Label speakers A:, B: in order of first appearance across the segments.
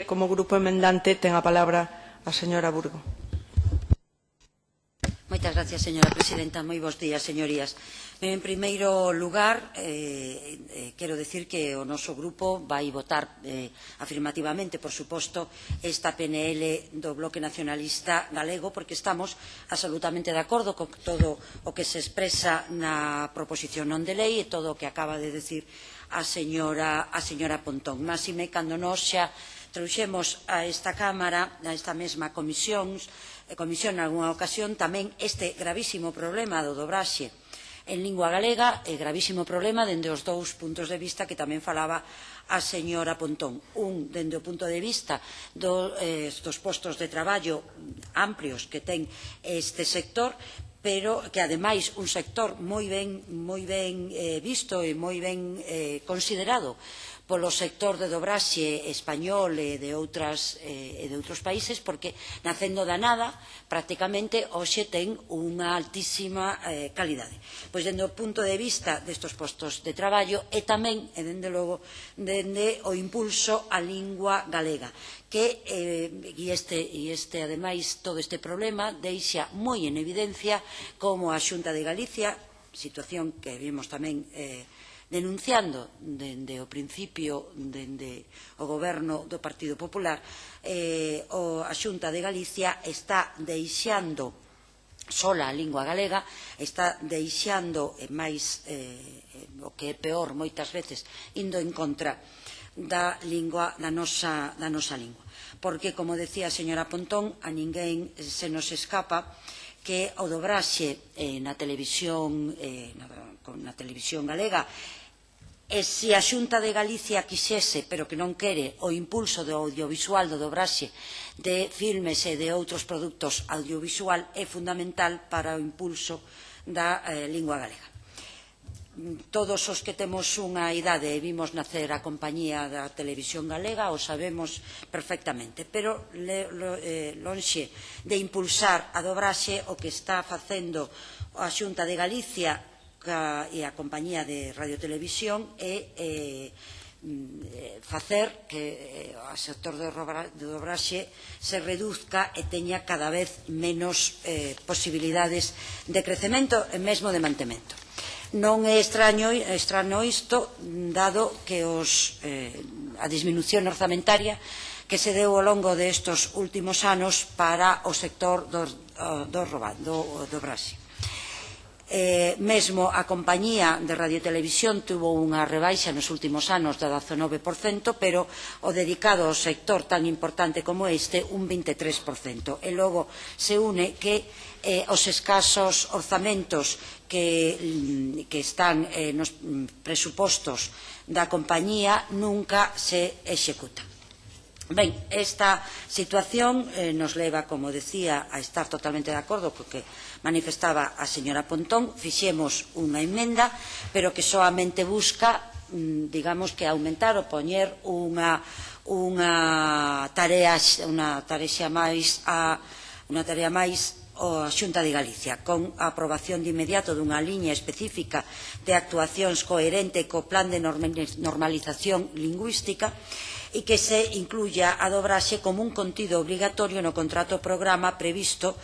A: Como grupo emendante, ten a palabra a señora Burgo.
B: Moitas gracias, señora presidenta. Moi bons días, señorías. En primeiro lugar, quero dicir que o noso grupo vai votar afirmativamente, por suposto, esta PNL do Bloque Nacionalista Galego, porque estamos absolutamente de acordo con todo o que se expresa na proposición non de lei e todo o que acaba de decir a señora Pontón. Máxime cando nós xa trouxemos a esta Cámara, a esta mesma comisión nalgúna ocasión, tamén este gravísimo problema do dobraxe en lingua galega, e gravísimo problema dende os dous puntos de vista que tamén falaba a señora Pontón. Un, dende o punto de vista dos postos de traballo amplios que ten este sector, pero que ademais un sector moi ben visto e moi ben considerado polo sector de dobraxe español e de outros países, porque nacendo da nada, prácticamente hoxe ten unha altísima calidade. Pois, dende o punto de vista destes postos de traballo e tamén, e dende logo, dende o impulso á lingua galega, que, ademais, todo este problema deixa moi en evidencia como a Xunta de Galicia, situación que vimos tamén denunciando dende o principio, dende o goberno do Partido Popular, a Xunta de Galicia está deixando sola a lingua galega, está deixando, máis o que é peor moitas veces, indo en contra da nosa lingua. Porque, como decía a señora Pontón, a ninguén se nos escapa que o dobraxe na televisión galega, e se a Xunta de Galicia quixese, pero que non quere, o impulso do audiovisual, do dobraxe de filmes e de outros produtos audiovisual é fundamental para o impulso da lingua galega. Todos os que temos unha idade e vimos nacer a compañía da televisión galega o sabemos perfectamente, pero lonxe de impulsar a dobraxe, o que está facendo a Xunta de Galicia e a compañía de radiotelevisión é facer que o sector do dobraxe se reduzca e teña cada vez menos posibilidades de crecemento e mesmo de mantemento. Non é extraño isto, dado que a disminución orzamentaria que se deu ao longo destes últimos anos para o sector do dobraxe. Mesmo a compañía de radiotelevisión tuvo unha rebaixa nos últimos anos do 19%, pero o dedicado ao sector tan importante como este, un 23%. E logo se une que os escasos orzamentos que están nos presupostos da compañía nunca se executan. Ben, esta situación nos leva, como decía, a estar totalmente de acordo porque manifestaba a señora Pontón. Fixemos unha emenda, pero que soamente busca, digamos, que aumentar ou poñer unha tarea máis a Xunta de Galicia, con a aprobación de inmediato dunha liña específica de actuacións coherente co plan de normalización lingüística e que se incluya a dobraxe como un contido obrigatorio no contrato programa previsto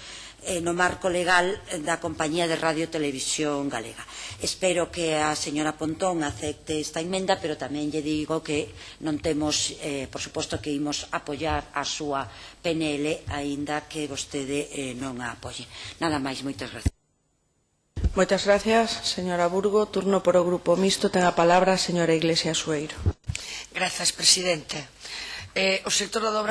B: no marco legal da compañía de radiotelevisión galega. Espero que a señora Pontón acepte esta emenda, pero tamén lle digo que non temos, por suposto que imos apoiar a súa PNL, aínda que vostede non a apoie. Nada máis, moitas gracias.
A: Moitas gracias, señora Burgo. Turno por o Grupo Mixto. Ten a palabra a señora Iglesias Sueiro.
C: Grazas, presidente. O sector do dobraxe